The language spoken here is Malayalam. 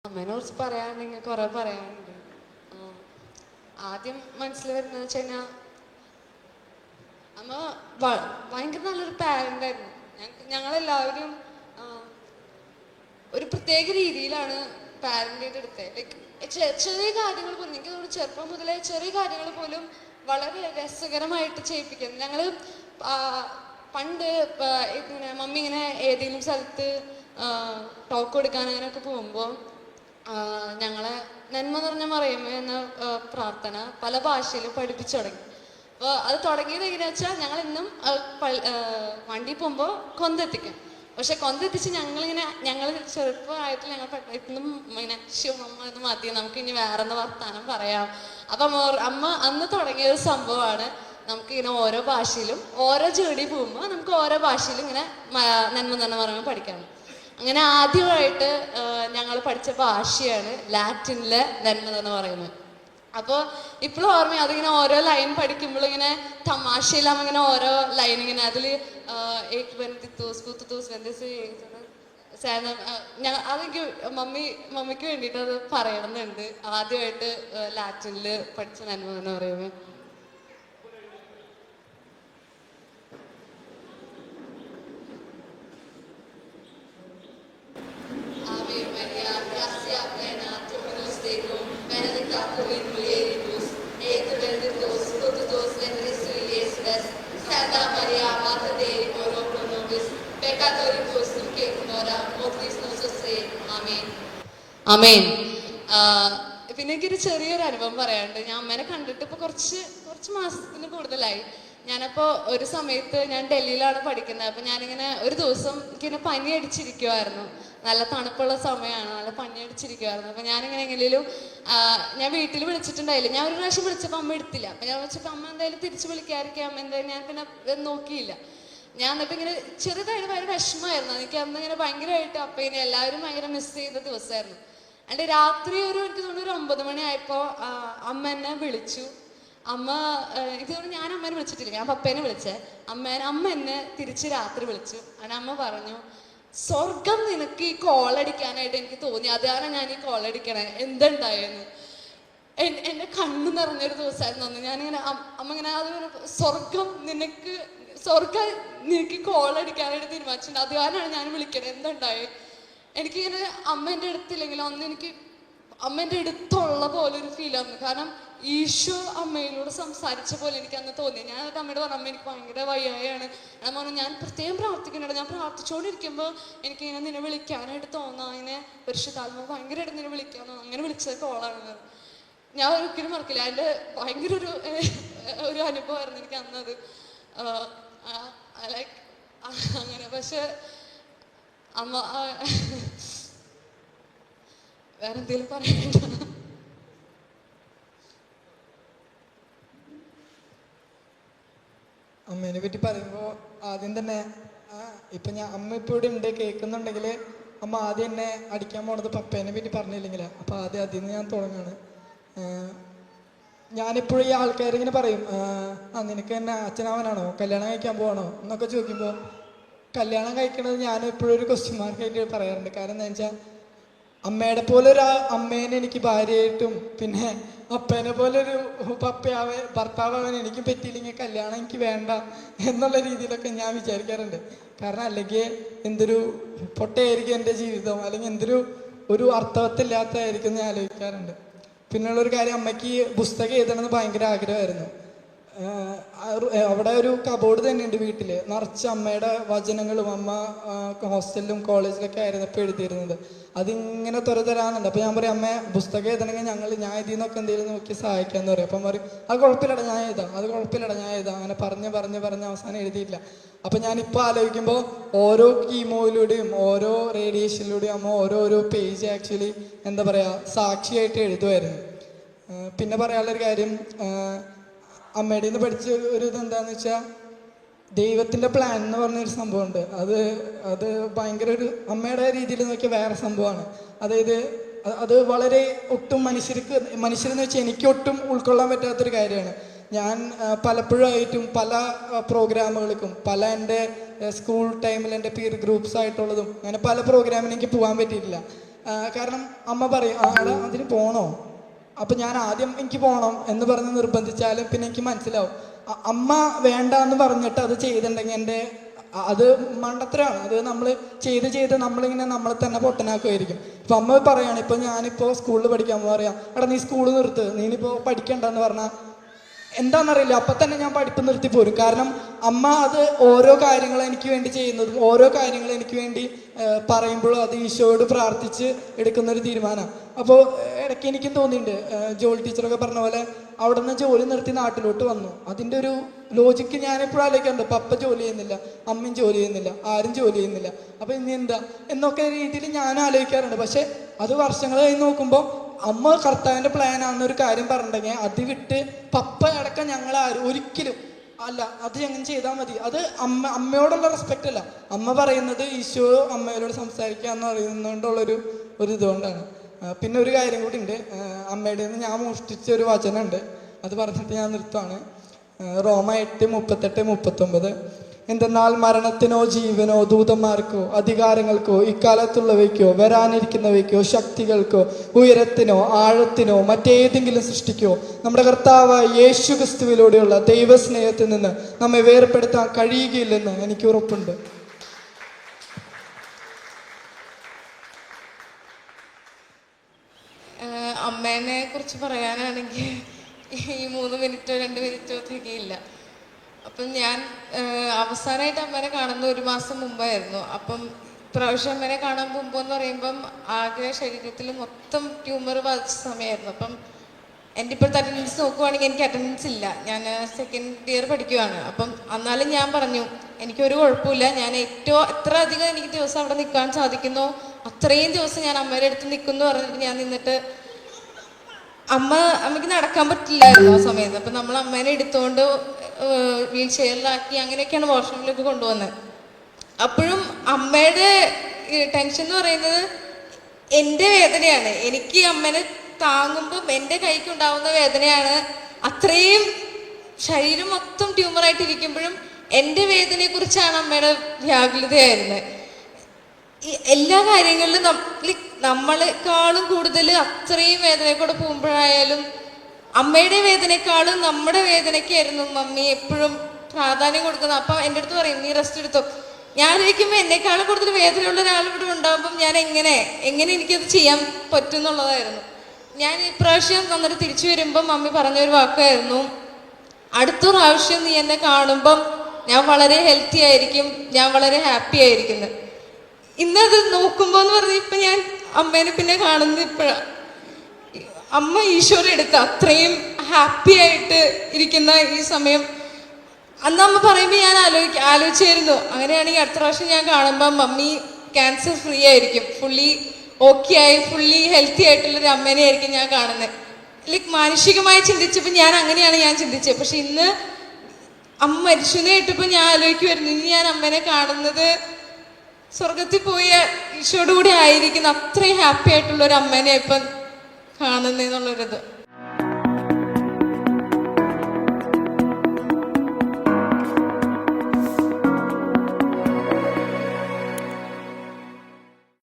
അമ്മേനെ കുറിച്ച് പറയാനുണ്ടെങ്കിൽ കുറെ പറയാനുണ്ട്. ആദ്യം മനസ്സിൽ വരുന്നത് വെച്ച് കഴിഞ്ഞാൽ അമ്മ ഭയങ്കര നല്ലൊരു പാരന്റ് ആയിരുന്നു. ഞങ്ങളെല്ലാവരും ഒരു പ്രത്യേക രീതിയിലാണ് പാരന്റ് ചെയ്തെടുത്തത്. ലൈക്ക് ചെറിയ കാര്യങ്ങൾ പോലും എനിക്ക് തോന്നുന്നു ചെറുപ്പം മുതലേ ചെറിയ കാര്യങ്ങൾ പോലും വളരെ രസകരമായിട്ട് ചെയ്യിപ്പിക്കുന്നത്. ഞങ്ങള് പണ്ട് ഇങ്ങനെ മമ്മി ഇങ്ങനെ ഏതെങ്കിലും സ്ഥലത്ത് ടോക്ക് കൊടുക്കാൻ അങ്ങനെയൊക്കെ പോകുമ്പോൾ ഞങ്ങളെ നന്മ നിറഞ്ഞ മറിയമേ എന്ന പ്രാർത്ഥന പല ഭാഷയിലും പഠിപ്പിച്ചു തുടങ്ങി. അപ്പോൾ അത് തുടങ്ങിയത് എങ്ങനെയാ വെച്ചാൽ ഞങ്ങൾ ഇന്നും വണ്ടി പോകുമ്പോൾ കൊന്തെത്തിക്കും. പക്ഷെ കൊന്തെത്തിച്ച് ഞങ്ങൾ ചെറുപ്പമായിട്ട് ഞങ്ങൾ ഇന്നും ഇങ്ങനെ ശിവമ്മ എന്ന് മതി, നമുക്ക് ഇനി വേറെന്ന് വർത്താനം പറയാം. അപ്പം അമ്മ അന്ന് തുടങ്ങിയ ഒരു സംഭവമാണ് നമുക്കിങ്ങനെ ഓരോ ഭാഷയിലും ഓരോ ജേർണി പോകുമ്പോൾ നമുക്ക് ഓരോ ഭാഷയിലും ഇങ്ങനെ നന്മ തന്നെ പറയുമ്പോൾ പഠിക്കാം. അങ്ങനെ ആദ്യമായിട്ട് ഞങ്ങൾ പഠിച്ച ഭാഷയാണ് ലാറ്റിനിലെ നന്മ എന്ന് പറയുന്നത്. അപ്പോൾ ഇപ്പോഴും ഓർമ്മ അതിങ്ങനെ ഓരോ ലൈൻ പഠിക്കുമ്പോൾ ഇങ്ങനെ തമാശയിലാകുമ്പോൾ ഇങ്ങനെ ഓരോ ലൈൻ ഇങ്ങനെ അതിൽ അതെനിക്ക് മമ്മിക്ക് വേണ്ടിയിട്ട് അത് പറയണമെന്നുണ്ട്. ആദ്യമായിട്ട് ലാറ്റിനിൽ പഠിച്ച നന്മ എന്ന് പറയുന്നത്. അമേൻ. പിന്നെ എനിക്കൊരു ചെറിയൊരു അനുഭവം പറയാനുണ്ട്. ഞാൻ അമ്മേനെ കണ്ടിട്ട് ഇപ്പൊ കുറച്ച് മാസത്തിന് കൂടുതലായി. ഞാനപ്പോ ഒരു സമയത്ത് ഞാൻ ഡൽഹിയിലാണ് പഠിക്കുന്നത്. അപ്പൊ ഞാനിങ്ങനെ ഒരു ദിവസം എനിക്കിങ്ങനെ പനി അടിച്ചിരിക്കുമായിരുന്നു. നല്ല തണുപ്പുള്ള സമയമാണ്, നല്ല പനി അടിച്ചിരിക്കുമായിരുന്നു. അപ്പൊ ഞാനിങ്ങനെ എങ്ങനെയും ഞാൻ വീട്ടിൽ വിളിച്ചിട്ടുണ്ടായില്ല. ഞാൻ ഒരു പ്രാവശ്യം വിളിച്ചപ്പോൾ അമ്മ എടുത്തില്ല. അപ്പൊ ഞാൻ വിളിച്ചപ്പോൾ അമ്മ എന്തായാലും തിരിച്ചു വിളിക്കാതിരിക്കാം, എന്തായാലും ഞാൻ പിന്നെ നോക്കിയില്ല. ഞാൻ എന്നിട്ട് ഇങ്ങനെ ചെറുതായിട്ട് ഭയങ്കര വിഷമമായിരുന്നു. എനിക്ക് അന്ന് ഇങ്ങനെ ഭയങ്കരമായിട്ട് അപ്പേനെ എല്ലാവരും ഭയങ്കര മിസ് ചെയ്ത ദിവസമായിരുന്നു. എൻ്റെ രാത്രി എനിക്ക് തോന്നുന്നു ഒരു 9 മണി ആയപ്പോൾ അമ്മ എന്നെ വിളിച്ചു. അമ്മ എനിക്ക് തോന്നുന്നു ഞാൻ അമ്മേനെ വിളിച്ചിട്ടില്ല, ഞാൻ പപ്പേനെ വിളിച്ചേ. അമ്മ എന്നെ തിരിച്ച് രാത്രി വിളിച്ചു. അങ്ങനെ അമ്മ പറഞ്ഞു, സ്വർഗം നിനക്ക് ഈ കോളടിക്കാനായിട്ട് എനിക്ക് തോന്നി, അതാണ് ഞാൻ ഈ കോളടിക്കണേ, എന്തുണ്ടായെന്ന്. എൻ്റെ കണ്ണു നിറഞ്ഞൊരു ദിവസമായിരുന്നു അന്ന്. ഞാനിങ്ങനെ അമ്മ ഇങ്ങനെ അത് സ്വർഗം നിനക്ക് കോളടിക്കാനായിട്ട് തീരുമാനിച്ചിട്ടുണ്ട്, അത് കാരണമാണ് ഞാൻ വിളിക്കണേ, എന്തുണ്ടായേ. എനിക്കിങ്ങനെ അമ്മ എൻ്റെ അടുത്തില്ലെങ്കിലും അന്ന് എനിക്ക് അമ്മ എൻ്റെ അടുത്തുള്ള പോലെ ഒരു ഫീൽ ആയിരുന്നു. കാരണം ഈശോ അമ്മയിലൂടെ സംസാരിച്ച പോലെ എനിക്ക് അന്ന് തോന്നി. ഞാൻ എന്നിട്ട് അമ്മയോട് പറഞ്ഞു, അമ്മ എനിക്ക് ഭയങ്കര വയ്യായാണ്. ഞാൻ പറഞ്ഞു, ഞാൻ പ്രത്യേകം പ്രാർത്ഥിക്കുന്നുണ്ട്. ഞാൻ പ്രാർത്ഥിച്ചുകൊണ്ടിരിക്കുമ്പോൾ എനിക്കിങ്ങനെ നിന്നെ വിളിക്കാനായിട്ട് തോന്നാം, ഇങ്ങനെ പരിശുദ്ധാത്മാവ് ഭയങ്കരമായിട്ട് നിന്നെ വിളിക്കാൻ തോന്നാം. അങ്ങനെ വിളിച്ചത് കോളാണ്. ഞാൻ ഒരിക്കലും മറക്കില്ല. എൻ്റെ ഭയങ്കര ഒരു അനുഭവമായിരുന്നു എനിക്ക് അന്നത്. ലൈക്ക് അങ്ങനെ. പക്ഷെ അമ്മ വേറെന്തേലും പറയണ്ട. അമ്മേനെ പറ്റി പറയുമ്പോൾ ആദ്യം തന്നെ ഇപ്പം അമ്മ ഇപ്പോൾ ഇവിടെ ഉണ്ട് കേൾക്കുന്നുണ്ടെങ്കിൽ അമ്മ ആദ്യം എന്നെ അടിക്കാൻ പോണത് പപ്പേനെ പറ്റി പറഞ്ഞില്ലെങ്കിൽ. അപ്പോൾ അതിൽ നിന്ന് ഞാൻ തുടങ്ങാണ്. ഞാനിപ്പോഴും ഈ ആൾക്കാരിങ്ങനെ പറയും, നിനക്ക് എന്നെ അച്ഛനാവനാണോ, കല്യാണം കഴിക്കാൻ പോകണോ എന്നൊക്കെ ചോദിക്കുമ്പോൾ കല്യാണം കഴിക്കണത് ഞാൻ എപ്പോഴും ഒരു ക്വസ്റ്റ്യൻ മാർക്കായിട്ട് പറയാറുണ്ട്. കാരണം എന്താ വെച്ചാൽ അമ്മയുടെ പോലെ ഒരു അമ്മേനെ എനിക്ക് ഭാര്യയായിട്ടും പിന്നെ അപ്പേനെ പോലെ ഒരു ഭർത്താവാൻ എനിക്ക് പറ്റിയില്ലെങ്കിൽ കല്യാണം എനിക്ക് വേണ്ട എന്നുള്ള രീതിയിലൊക്കെ ഞാൻ വിചാരിക്കാറുണ്ട്. കാരണം അല്ലെങ്കിൽ എന്തൊരു പൊട്ടയായിരിക്കും എൻ്റെ ജീവിതം, അല്ലെങ്കിൽ ഒരു അർത്ഥവത്തില്ലാത്തതായിരിക്കും ഞാൻ ആലോചിക്കാറുണ്ട്. പിന്നെയുള്ളൊരു കാര്യം, അമ്മയ്ക്ക് പുസ്തകം എഴുതണമെന്ന് ഭയങ്കര ആഗ്രഹമായിരുന്നു. അവിടെ ഒരു കബോർഡ് തന്നെയുണ്ട് വീട്ടിൽ, നിറച്ച് അമ്മയുടെ വചനങ്ങളും അമ്മ ഹോസ്റ്റലിലും കോളേജിലൊക്കെ ആയിരുന്നപ്പോൾ എഴുതിയിരുന്നത്. അതിങ്ങനെ തരാന്നുണ്ട്. അപ്പോൾ ഞാൻ പറയും, അമ്മ പുസ്തകം എഴുതണമെങ്കിൽ ഞാൻ ഇതിൽ നിന്നൊക്കെ എന്തെങ്കിലും നോക്കി സഹായിക്കാമെന്ന് പറയും. അപ്പം പറയും, അത് കുഴപ്പമില്ലടാ ഞാൻ എഴുതാം. അങ്ങനെ പറഞ്ഞ് അവസാനം എഴുതിയില്ല. അപ്പം ഞാനിപ്പോൾ ആലോചിക്കുമ്പോൾ ഓരോ കീമോയിലൂടെയും ഓരോ റേഡിയേഷനിലൂടെയും അമ്മ ഓരോ പേജ് ആക്ച്വലി എന്താ പറയുക സാക്ഷിയായിട്ട് എഴുതുമായിരുന്നു. പിന്നെ പറയാനുള്ളൊരു കാര്യം, അമ്മയുടെ നിന്ന് പഠിച്ച ഒരു ഇതെന്താന്ന് വെച്ചാൽ ദൈവത്തിൻ്റെ പ്ലാൻ എന്ന് പറഞ്ഞൊരു സംഭവമുണ്ട്. അത് ഭയങ്കര ഒരു അമ്മയുടെ രീതിയിൽ നോക്കിയാൽ വേറെ സംഭവമാണ്. അതായത് അത് വളരെ ഒട്ടും മനുഷ്യരെന്ന് വെച്ചാൽ എനിക്ക് ഒട്ടും ഉൾക്കൊള്ളാൻ പറ്റാത്തൊരു കാര്യമാണ്. ഞാൻ പലപ്പോഴായിട്ടും പല പ്രോഗ്രാമുകൾക്കും എൻ്റെ സ്കൂൾ ടൈമിൽ എൻ്റെ പീർ ഗ്രൂപ്പ്സ് ആയിട്ടുള്ളതും അങ്ങനെ പല പ്രോഗ്രാമിനും എനിക്ക് പോകാൻ പറ്റിയിട്ടില്ല. കാരണം അമ്മ പറയും എടാ അതിന് പോണോ, അപ്പം ഞാൻ ആദ്യം എനിക്ക് പോകണം എന്ന് പറഞ്ഞ് നിർബന്ധിച്ചാലും പിന്നെ എനിക്ക് മനസ്സിലാവും അമ്മ വേണ്ട എന്ന് പറഞ്ഞിട്ട് അത് ചെയ്തിട്ടുണ്ടെങ്കിൽ എൻ്റെ അത് മണ്ടത്തരമാണ്. അത് നമ്മൾ ചെയ്ത് നമ്മളിങ്ങനെ നമ്മളെ തന്നെ പൊട്ടനാക്കുമായിരിക്കും. ഇപ്പം അമ്മ പറയാണ്, ഇപ്പം ഞാനിപ്പോൾ സ്കൂളിൽ പഠിക്കാൻ പറയാം, എടാ നീ സ്കൂൾ നിർത്ത്, നീനിപ്പോൾ പഠിക്കണ്ടെന്ന് പറഞ്ഞാൽ എന്താണെന്നറിയില്ല, അപ്പം തന്നെ ഞാൻ പഠിപ്പ് നിർത്തി പോരും. കാരണം അമ്മ അത് ഓരോ കാര്യങ്ങൾ എനിക്ക് വേണ്ടി ചെയ്യുന്നതും ഓരോ കാര്യങ്ങൾ എനിക്ക് വേണ്ടി പറയുമ്പോഴും അത് ഈശോയോട് പ്രാർത്ഥിച്ച് എടുക്കുന്നൊരു തീരുമാനമാണ്. അപ്പോൾ ഇടയ്ക്ക് എനിക്കും തോന്നിയിട്ടുണ്ട്, ജോലി ടീച്ചറൊക്കെ പറഞ്ഞ പോലെ അവിടെ നിന്ന് ജോലി നിർത്തി നാട്ടിലോട്ട് വന്നു. അതിൻ്റെ ഒരു ലോജിക്ക് ഞാനെപ്പോഴും ആലോചിക്കാറുണ്ട്. പപ്പ ജോലി ചെയ്യുന്നില്ല, അമ്മയും ജോലി ചെയ്യുന്നില്ല, ആരും ജോലി ചെയ്യുന്നില്ല, അപ്പോൾ ഇനി എന്താ എന്നൊക്കെ രീതിയിൽ ഞാൻ ആലോചിക്കാറുണ്ട്. പക്ഷെ അത് വർഷങ്ങൾ കഴിഞ്ഞ് നോക്കുമ്പോൾ അമ്മ കർത്താവിൻ്റെ പ്ലാനാണെന്നൊരു കാര്യം പറഞ്ഞിട്ടുണ്ടെങ്കിൽ അത് വിട്ട് പപ്പ അടക്കം ഞങ്ങൾ ആരും ഒരിക്കലും അല്ല അത് എങ്ങനെ ചെയ്താൽ മതി, അത് അമ്മയോടുള്ള റെസ്പെക്റ്റ് അല്ല, അമ്മ പറയുന്നത് ഈശോ അമ്മയോട് സംസാരിക്കുക എന്ന് പറയുന്നതുകൊണ്ടുള്ളൊരു ഇതുകൊണ്ടാണ്. പിന്നെ ഒരു കാര്യം കൂടി ഉണ്ട്, അമ്മയുടെ നിന്ന് ഞാൻ മോഷ്ടിച്ച ഒരു വചനമുണ്ട്, അത് പറഞ്ഞിട്ട് ഞാൻ നിർത്തുവാണ്. റോമ 8:38-39. എന്തെന്നാൽ മരണത്തിനോ ജീവനോ ദൂതന്മാർക്കോ അധികാരങ്ങൾക്കോ ഇക്കാലത്തുള്ളവയ്ക്കോ വരാനിരിക്കുന്നവയ്ക്കോ ശക്തികൾക്കോ ഉയരത്തിനോ ആഴത്തിനോ മറ്റേതെങ്കിലും സൃഷ്ടിക്കോ നമ്മുടെ കർത്താവായ യേശു ക്രിസ്തുവിലൂടെയുള്ള ദൈവസ്നേഹത്തിൽ നിന്ന് നമ്മെ വേർപെടുത്താൻ കഴിയുകയില്ലെന്ന് എനിക്ക് ഉറപ്പുണ്ട്. അമ്മേനെ കുറിച്ച് പറയാനാണെങ്കിൽ ഈ 3 മിനിറ്റോ 2 മിനിറ്റോ തികയില്ല. അപ്പം ഞാൻ അവസാനമായിട്ട് അമ്മേനെ കാണുന്ന 1 മാസം മുമ്പായിരുന്നു. അപ്പം പ്രാവശ്യം അമ്മേനെ കാണാൻ പോകുമ്പോൾ എന്ന് പറയുമ്പം ആകെ ശരീരത്തിൽ മൊത്തം ട്യൂമർ ബാധിച്ച സമയമായിരുന്നു. അപ്പം എൻ്റെ ഇപ്പോഴത്തെ അറ്റൻഡൻസ് നോക്കുവാണെങ്കിൽ എനിക്ക് അറ്റൻഡൻസ് ഇല്ല, ഞാൻ 2nd ഇയർ പഠിക്കുവാണ്. അപ്പം എന്നാലും ഞാൻ പറഞ്ഞു എനിക്കൊരു കുഴപ്പമില്ല, ഞാൻ എത്ര അധികം എനിക്ക് ദിവസം അവിടെ നിൽക്കാൻ സാധിക്കുന്നോ അത്രയും ദിവസം ഞാൻ അമ്മയുടെ അടുത്ത് നിൽക്കുമെന്ന് പറഞ്ഞിട്ട് ഞാൻ നിന്നിട്ട് അമ്മയ്ക്ക് നടക്കാൻ പറ്റില്ലായിരുന്നു ആ സമയത്ത്. അപ്പം നമ്മൾ അമ്മേനെ എടുത്തുകൊണ്ട് വീൽ ചെയറിലാക്കി അങ്ങനെയൊക്കെയാണ് വാഷ്റൂമിലേക്ക് കൊണ്ടുവന്നത്. അപ്പോഴും അമ്മയുടെ ടെൻഷൻ എന്ന് പറയുന്നത് എൻ്റെ വേദനയാണ്. എനിക്ക് അമ്മേനെ താങ്ങുമ്പം എൻ്റെ കൈക്ക് ഉണ്ടാവുന്ന വേദനയാണ്. അത്രയും ശരീരം മൊത്തം ട്യൂമറായിട്ടിരിക്കുമ്പോഴും എൻ്റെ വേദനയെക്കുറിച്ചാണ് അമ്മയുടെ വ്യാകുലതയായിരുന്നത്. എല്ലാ കാര്യങ്ങളിലും നമ്മളെക്കാളും കൂടുതൽ അത്രയും വേദനയെ കൂടെ പോകുമ്പോഴായാലും അമ്മയുടെ വേദനയെക്കാളും നമ്മുടെ വേദനയ്ക്കായിരുന്നു മമ്മി എപ്പോഴും പ്രാധാന്യം കൊടുക്കുന്നത്. അപ്പം എൻ്റെ അടുത്ത് പറയും നീ റെസ്റ്റ് എടുത്തോ. ഞാൻ ആലോചിക്കുമ്പോൾ എന്നെക്കാളും കൂടുതൽ വേദനയുള്ള ഒരാളിവിടെ ഉണ്ടാകുമ്പം ഞാൻ എങ്ങനെ എനിക്കത് ചെയ്യാൻ പറ്റും എന്നുള്ളതായിരുന്നു. ഞാൻ ഇപ്രാവശ്യം വന്നിട്ട് തിരിച്ചു വരുമ്പം മമ്മി പറഞ്ഞൊരു വാക്കായിരുന്നു, അടുത്ത പ്രാവശ്യം നീ എന്നെ കാണുമ്പം ഞാൻ വളരെ ഹെൽത്തി ആയിരിക്കും, ഞാൻ വളരെ ഹാപ്പി ആയിരിക്കുന്നത്. ഇന്നത് നോക്കുമ്പോൾ എന്ന് പറഞ്ഞാൽ ഇപ്പം ഞാൻ അമ്മേനെ പിന്നെ കാണുന്നത് ഇപ്പോഴാണ്. അമ്മ ഈശോയുടെ അടുത്ത് അത്രയും ഹാപ്പി ആയിട്ട് ഇരിക്കുന്ന ഈ സമയം അന്ന് അമ്മ പറയുമ്പോൾ ഞാൻ ആലോചിച്ചായിരുന്നു, അങ്ങനെയാണെങ്കിൽ അടുത്ത പ്രാവശ്യം ഞാൻ കാണുമ്പോൾ മമ്മി ക്യാൻസർ ഫ്രീ ആയിരിക്കും, ഫുള്ളി ഓക്കെ ആയി ഫുള്ളി ഹെൽത്തി ആയിട്ടുള്ളൊരു അമ്മേനെ ആയിരിക്കും ഞാൻ കാണുന്നത്. മാനുഷികമായി ചിന്തിച്ചപ്പോൾ അങ്ങനെയാണ് ഞാൻ ചിന്തിച്ചത്. പക്ഷെ ഇന്ന് അമ്മ മരിച്ചുനെ ഇട്ടപ്പോൾ ഞാൻ ആലോചിക്കുമായിരുന്നു, ഇനി ഞാൻ അമ്മേനെ കാണുന്നത് സ്വർഗത്തിൽ പോയ ഈശോയുടെ കൂടെ ആയിരിക്കുന്ന അത്രയും ഹാപ്പി ആയിട്ടുള്ള ഒരു അമ്മേനെ ഇപ്പം കാണുന്നതെന്നുള്ളൊരിത്.